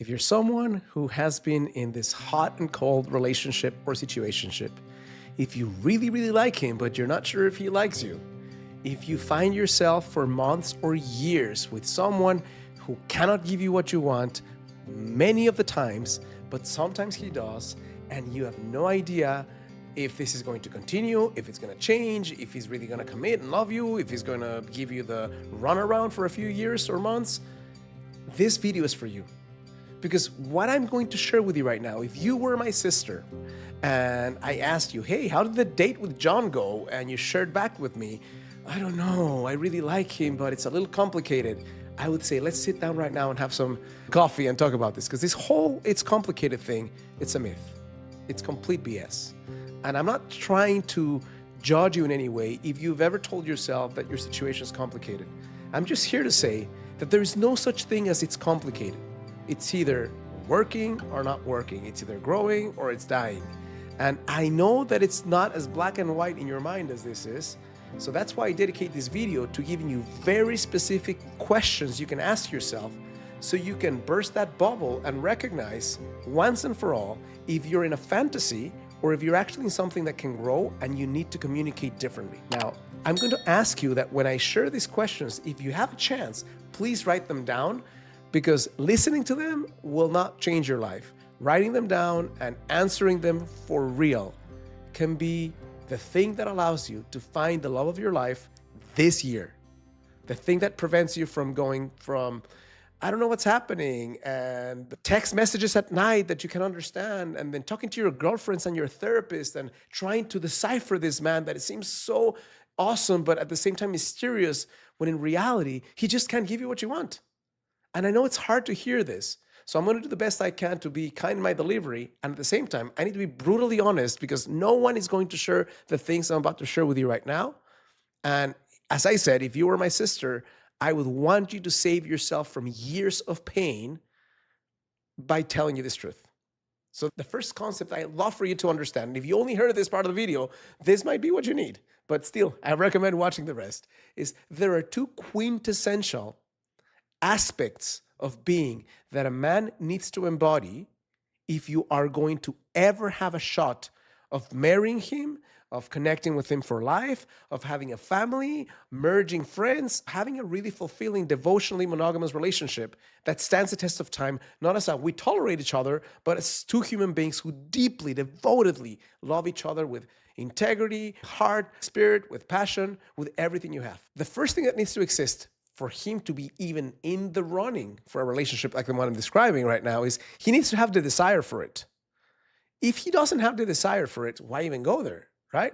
If you're someone who has been in this hot and cold relationship or situationship, if you really, really like him, but you're not sure if he likes you, if you find yourself for months or years with someone who cannot give you what you want many of the times, but sometimes he does, and you have no idea if this is going to continue, if it's going to change, if he's really going to commit and love you, if he's going to give you the runaround for a few years or months, this video is for you. Because what I'm going to share with you right now, if you were my sister and I asked you, hey, how did the date with John go? And you shared back with me, I don't know, I really like him, but it's a little complicated. I would say, let's sit down right now and have some coffee and talk about this. Because this whole it's complicated thing, it's a myth. It's complete BS. And I'm not trying to judge you in any way if you've ever told yourself that your situation is complicated. I'm just here to say that there is no such thing as it's complicated. It's either working or not working. It's either growing or it's dying. And I know that it's not as black and white in your mind as this is. So that's why I dedicate this video to giving you very specific questions you can ask yourself so you can burst that bubble and recognize once and for all if you're in a fantasy or if you're actually in something that can grow and you need to communicate differently. Now, I'm going to ask you that when I share these questions, if you have a chance, please write them down, because listening to them will not change your life. Writing them down and answering them for real can be the thing that allows you to find the love of your life this year. The thing that prevents you from going from, I don't know what's happening, and the text messages at night that you can understand, and then talking to your girlfriends and your therapist and trying to decipher this man that it seems so awesome, but at the same time mysterious, when in reality, he just can't give you what you want. And I know it's hard to hear this. So I'm going to do the best I can to be kind in my delivery. And at the same time, I need to be brutally honest, because no one is going to share the things I'm about to share with you right now. And as I said, if you were my sister, I would want you to save yourself from years of pain by telling you this truth. So the first concept I'd love for you to understand, and if you only heard this part of the video, this might be what you need. But still, I recommend watching the rest, is there are two quintessential aspects of being that a man needs to embody if you are going to ever have a shot of marrying him, of connecting with him for life, of having a family, merging friends, having a really fulfilling, devotionally monogamous relationship that stands the test of time, not as a we tolerate each other, but as two human beings who deeply, devotedly love each other with integrity, heart, spirit, with passion, with everything you have. The first thing that needs to exist for him to be even in the running for a relationship like the one I'm describing right now is he needs to have the desire for it. If he doesn't have the desire for it, why even go there, right?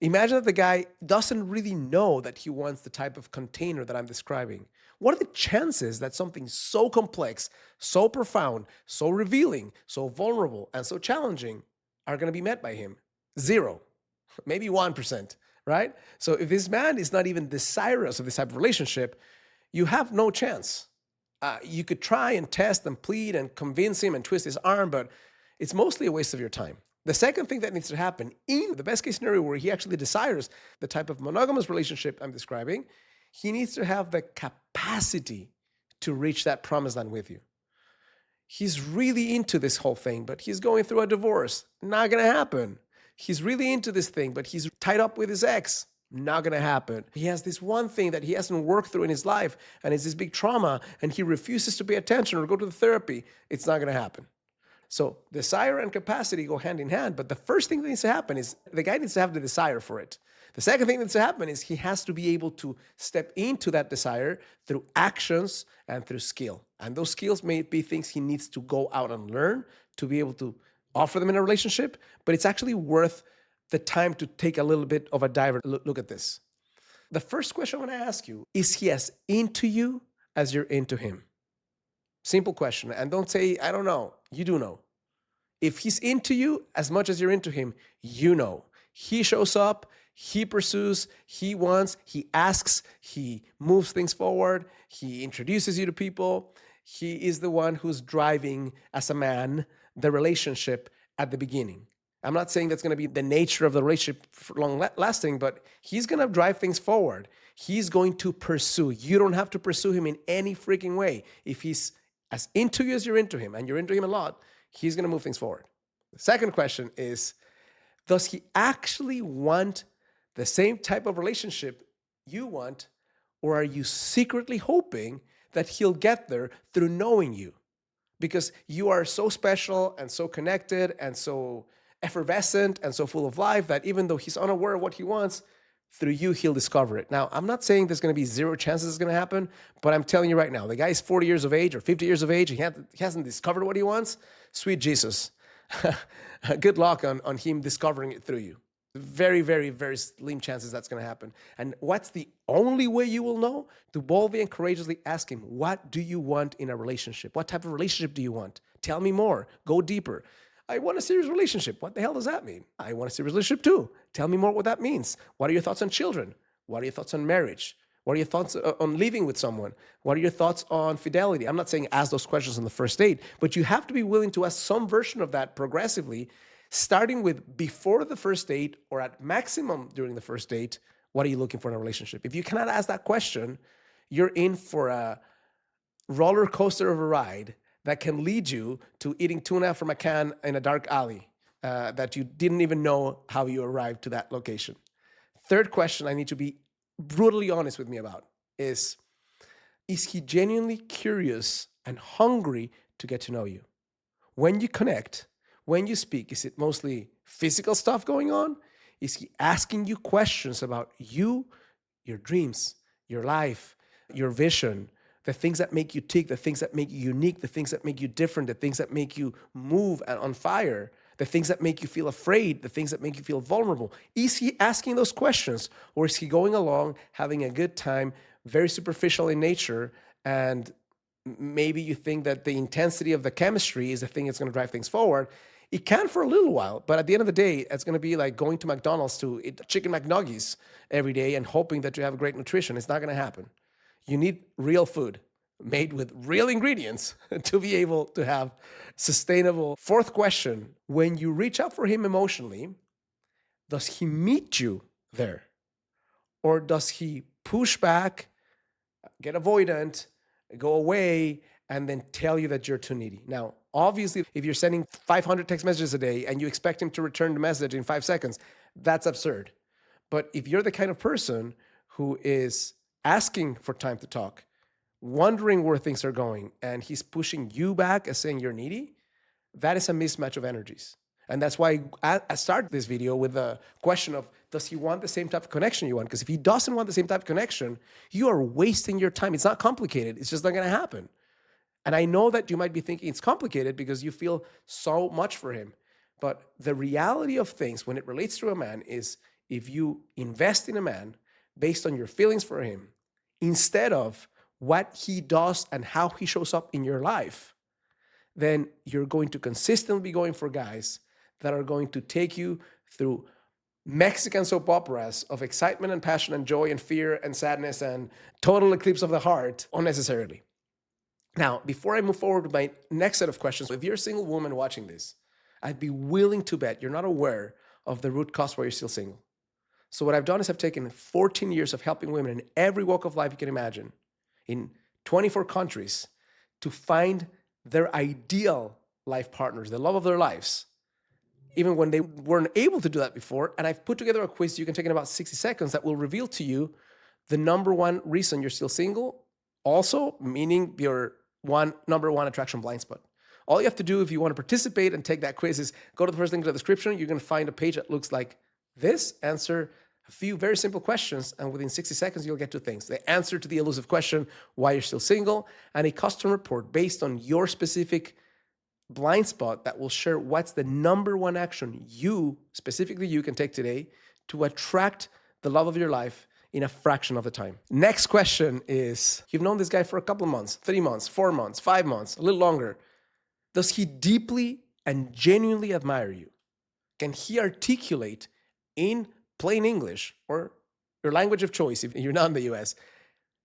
Imagine that the guy doesn't really know that he wants the type of container that I'm describing. What are the chances that something so complex, so profound, so revealing, so vulnerable, and so challenging are going to be met by him? 0, maybe 1%. Right? So if this man is not even desirous of this type of relationship, you have no chance. You could try and test and plead and convince him and twist his arm, but it's mostly a waste of your time. The second thing that needs to happen in the best case scenario where he actually desires the type of monogamous relationship I'm describing, he needs to have the capacity to reach that promised land with you. He's really into this whole thing, but he's going through a divorce. Not going to happen. He's really into this thing, but he's tied up with his ex. Not going to happen. He has this one thing that he hasn't worked through in his life, and it's this big trauma, and he refuses to pay attention or go to the therapy. It's not going to happen. So desire and capacity go hand in hand, but the first thing that needs to happen is the guy needs to have the desire for it. The second thing that needs to happen is he has to be able to step into that desire through actions and through skill. And those skills may be things he needs to go out and learn to be able to offer them in a relationship, but it's actually worth the time to take a little bit of a dive. Look at this. The first question I want to ask you, is he as into you as you're into him? Simple question. And don't say, I don't know. You do know. If he's into you as much as you're into him, you know. He shows up, he pursues, he wants, he asks, he moves things forward, he introduces you to people. He is the one who's driving, as a man, the relationship at the beginning. I'm not saying that's going to be the nature of the relationship for long lasting, but he's going to drive things forward. He's going to pursue. You don't have to pursue him in any freaking way. If he's as into you as you're into him, and you're into him a lot, he's going to move things forward. The second question is, does he actually want the same type of relationship you want, or are you secretly hoping that he'll get there through knowing you? Because you are so special and so connected and so effervescent and so full of life that even though he's unaware of what he wants, through you, he'll discover it. Now, I'm not saying there's going to be zero chances it's going to happen, but I'm telling you right now, the guy's 40 years of age or 50 years of age, he hasn't discovered what he wants. Sweet Jesus. Good luck on him discovering it through you. Very, very, very slim chances that's going to happen. And what's the only way you will know? To boldly and courageously ask him, what do you want in a relationship? What type of relationship do you want? Tell me more. Go deeper. I want a serious relationship. What the hell does that mean? I want a serious relationship too. Tell me more what that means. What are your thoughts on children? What are your thoughts on marriage? What are your thoughts on living with someone? What are your thoughts on fidelity? I'm not saying ask those questions on the first date, but you have to be willing to ask some version of that progressively, starting with before the first date or at maximum during the first date. What are you looking for in a relationship? If you cannot ask that question, you're in for a roller coaster of a ride that can lead you to eating tuna from a can in a dark alley that you didn't even know how you arrived to that location. Third question I need to be brutally honest with me about is he genuinely curious and hungry to get to know you? When you connect, when you speak, is it mostly physical stuff going on? Is he asking you questions about you, your dreams, your life, your vision, the things that make you tick, the things that make you unique, the things that make you different, the things that make you move and on fire, the things that make you feel afraid, the things that make you feel vulnerable? Is he asking those questions, or is he going along, having a good time, very superficial in nature, and maybe you think that the intensity of the chemistry is the thing that's going to drive things forward? It can for a little while, but at the end of the day, it's going to be like going to McDonald's to eat chicken McNuggets every day and hoping that you have great nutrition. It's not going to happen. You need real food made with real ingredients to be able to have sustainable. Fourth question, when you reach out for him emotionally, does he meet you there? Or does he push back, get avoidant, go away, and then tell you that you're too needy? Now, obviously, if you're sending 500 text messages a day and you expect him to return the message in 5 seconds, that's absurd. But if you're the kind of person who is asking for time to talk, wondering where things are going, and he's pushing you back as saying you're needy, that is a mismatch of energies. And that's why I started this video with the question of, does he want the same type of connection you want? Because if he doesn't want the same type of connection, you are wasting your time. It's not complicated. It's just not going to happen. And I know that you might be thinking it's complicated because you feel so much for him. But the reality of things when it relates to a man is, if you invest in a man based on your feelings for him, instead of what he does and how he shows up in your life, then you're going to consistently be going for guys that are going to take you through Mexican soap operas of excitement and passion and joy and fear and sadness and total eclipse of the heart unnecessarily. Now, before I move forward with my next set of questions, if you're a single woman watching this, I'd be willing to bet you're not aware of the root cause why you're still single. So what I've done is I've taken 14 years of helping women in every walk of life you can imagine, in 24 countries, to find their ideal life partners, the love of their lives, even when they weren't able to do that before. And I've put together a quiz you can take in about 60 seconds that will reveal to you the number one reason you're still single, also meaning your number one attraction blind spot. All you have to do if you want to participate and take that quiz is go to the first link in the description. You're going to find a page that looks like this. Answer a few very simple questions, and within 60 seconds, you'll get 2 things: the answer to the elusive question, why you're still single, and a custom report based on your specific blind spot that will share what's the number one action you, specifically you, can take today to attract the love of your life in a fraction of the time. Next question is, you've known this guy for a couple of months, 3 months, 4 months, 5 months, a little longer. Does he deeply and genuinely admire you? Can he articulate in plain English or your language of choice, if you're not in the US,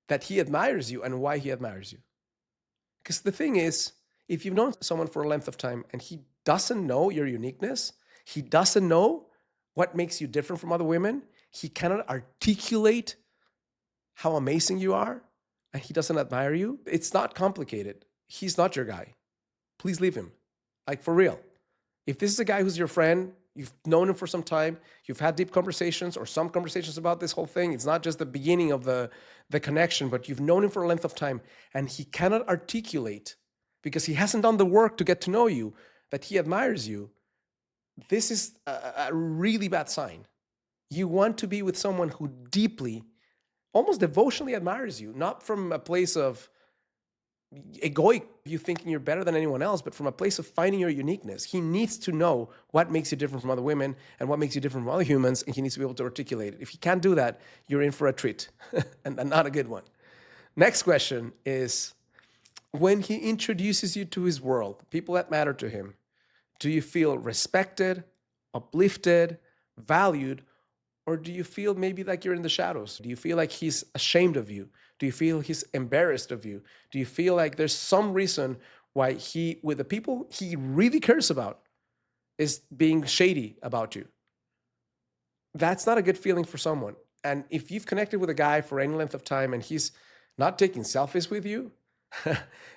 that he admires you and why he admires you? Because the thing is, if you've known someone for a length of time and he doesn't know your uniqueness, he doesn't know what makes you different from other women, he cannot articulate how amazing you are, and he doesn't admire you, it's not complicated. he's not your guy. Please leave him. Like, for real. If this is a guy who's your friend, you've known him for some time, you've had deep conversations or some conversations about this whole thing. It's not just the beginning of the connection, but you've known him for a length of time and he cannot articulate because he hasn't done the work to get to know you, that he admires you. This is a really bad sign. You want to be with someone who deeply, almost devotionally admires you, not from a place of egoic, you thinking you're better than anyone else, but from a place of finding your uniqueness. He needs to know what makes you different from other women and what makes you different from other humans, and he needs to be able to articulate it. If he can't do that, you're in for a treat, and not a good one. Next question is, when he introduces you to his world, people that matter to him, do you feel respected, uplifted, valued, or do you feel maybe like you're in the shadows? Do you feel like he's ashamed of you? Do you feel he's embarrassed of you? Do you feel like there's some reason why he, with the people he really cares about, is being shady about you? That's not a good feeling for someone. And if you've connected with a guy for any length of time and he's not taking selfies with you,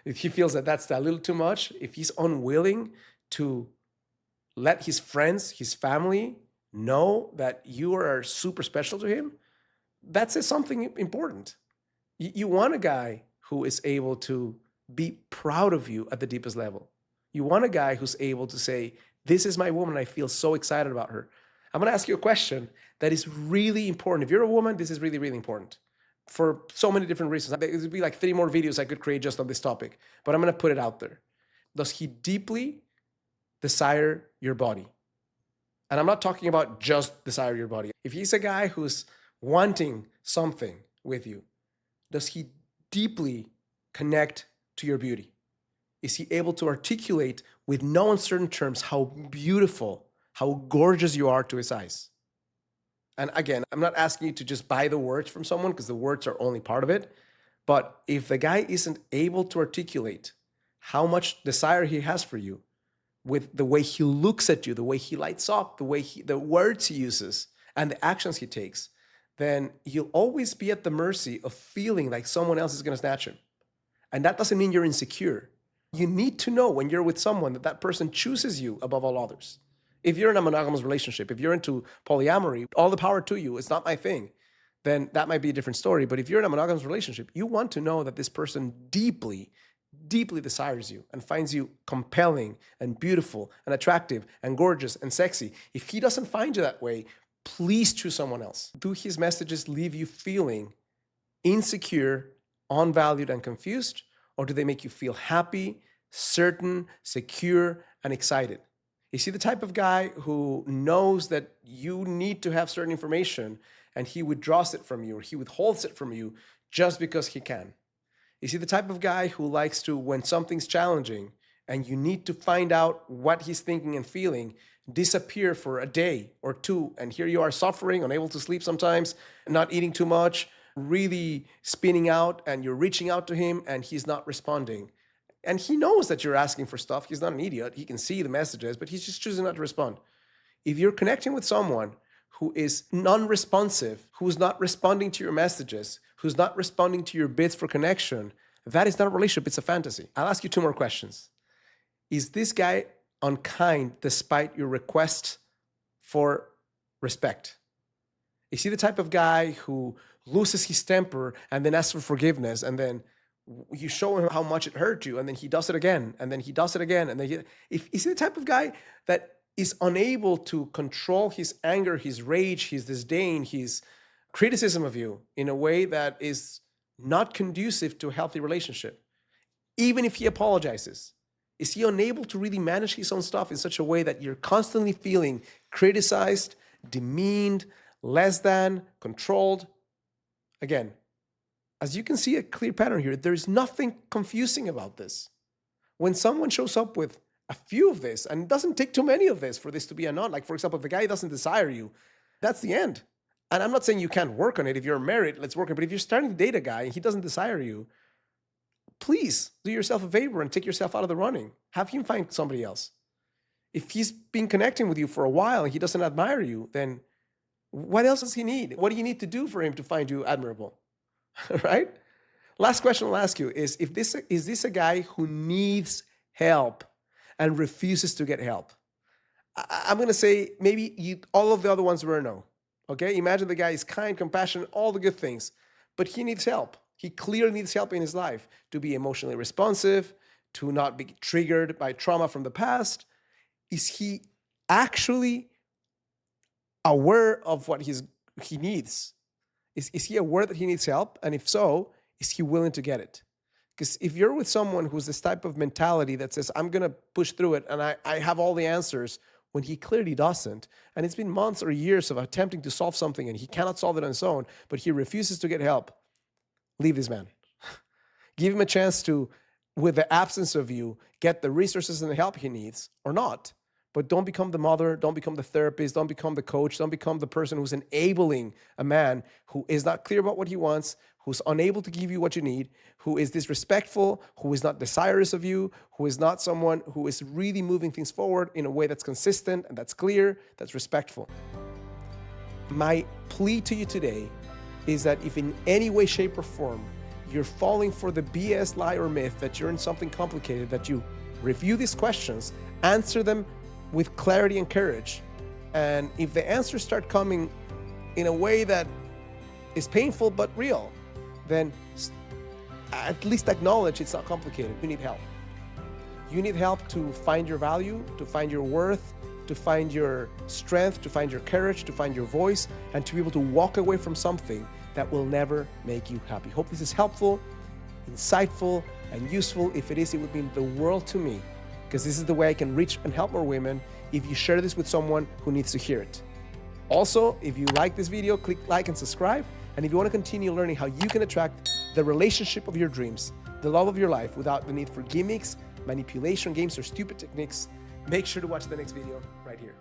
if he feels that that's a little too much, if he's unwilling to let his friends, his family know that you are super special to him, that says something important. You want a guy who is able to be proud of you at the deepest level. You want a guy who's able to say, this is my woman, I feel so excited about her. I'm going to ask you a question that is really important. If you're a woman, this is really, really important for so many different reasons. There would be like 3 more videos I could create just on this topic, but I'm going to put it out there. Does he deeply desire your body? And I'm not talking about just desire your body. If he's a guy who's wanting something with you, does he deeply connect to your beauty? Is he able to articulate with no uncertain terms how beautiful, how gorgeous you are to his eyes? And again, I'm not asking you to just buy the words from someone because the words are only part of it. But if the guy isn't able to articulate how much desire he has for you with the way he looks at you, the way he lights up, the words he uses, and the actions he takes, then you'll always be at the mercy of feeling like someone else is going to snatch him. And that doesn't mean you're insecure. You need to know when you're with someone that that person chooses you above all others. If you're in a monogamous relationship, if you're into polyamory, all the power to you, it's not my thing, then that might be a different story. But if you're in a monogamous relationship, you want to know that this person deeply, deeply desires you and finds you compelling and beautiful and attractive and gorgeous and sexy. If he doesn't find you that way, please choose someone else. Do his messages leave you feeling insecure, unvalued, and confused? Or do they make you feel happy, certain, secure, and excited? Is he the type of guy who knows that you need to have certain information and he withdraws it from you or he withholds it from you just because he can? Is he the type of guy who likes to, when something's challenging and you need to find out what he's thinking and feeling, disappear for a day or 2, and here you are suffering, unable to sleep sometimes, not eating too much, really spinning out, and you're reaching out to him and he's not responding? And he knows that you're asking for stuff. He's not an idiot. He can see the messages, but he's just choosing not to respond. If you're connecting with someone who is non-responsive, who's not responding to your messages, who's not responding to your bids for connection, that is not a relationship, it's a fantasy. I'll ask you 2 more questions. Is this guy unkind despite your request for respect? Is he the type of guy who loses his temper and then asks for forgiveness, and then you show him how much it hurt you, and then he does it again, and then he does it again, and then is he the type of guy that is unable to control his anger, his rage, his disdain, his criticism of you in a way that is not conducive to a healthy relationship? Even if he apologizes, is he unable to really manage his own stuff in such a way that you're constantly feeling criticized, demeaned, less than, controlled? Again, as you can see a clear pattern here, there's nothing confusing about this. When someone shows up with a few of this, and it doesn't take too many of this for this to be a non, like for example, if the guy doesn't desire you, that's the end. And I'm not saying you can't work on it. If you're married, let's work on it. But if you're starting to date a guy and he doesn't desire you, please do yourself a favor and take yourself out of the running. Have him find somebody else. If he's been connecting with you for a while and he doesn't admire you, then what else does he need? What do you need to do for him to find you admirable? Right? Last question I'll ask you is, is this a guy who needs help and refuses to get help? I'm going to say maybe all of the other ones were a no. Okay, imagine the guy is kind, compassionate, all the good things, but he needs help. He clearly needs help in his life to be emotionally responsive, to not be triggered by trauma from the past. Is he actually aware of what he needs? Is he aware that he needs help? And if so, is he willing to get it? Because if you're with someone who's this type of mentality that says, I'm going to push through it and I have all the answers, when he clearly doesn't, and it's been months or years of attempting to solve something and he cannot solve it on his own, but he refuses to get help, leave this man. Give him a chance to, with the absence of you, get the resources and the help he needs, or not. But don't become the mother, don't become the therapist, don't become the coach, don't become the person who's enabling a man who is not clear about what he wants, who's unable to give you what you need, who is disrespectful, who is not desirous of you, who is not someone who is really moving things forward in a way that's consistent and that's clear, that's respectful. My plea to you today is that if in any way, shape, or form you're falling for the BS lie or myth that you're in something complicated, that you review these questions, answer them with clarity and courage. And if the answers start coming in a way that is painful but real, then at least acknowledge it's not complicated. You need help. You need help to find your value, to find your worth, to find your strength, to find your courage, to find your voice, and to be able to walk away from something that will never make you happy. Hope this is helpful, insightful, and useful. If it is, it would mean the world to me, because this is the way I can reach and help more women if you share this with someone who needs to hear it. Also, if you like this video, click like and subscribe. And if you want to continue learning how you can attract the relationship of your dreams, the love of your life, without the need for gimmicks, manipulation games, or stupid techniques, make sure to watch the next video right here.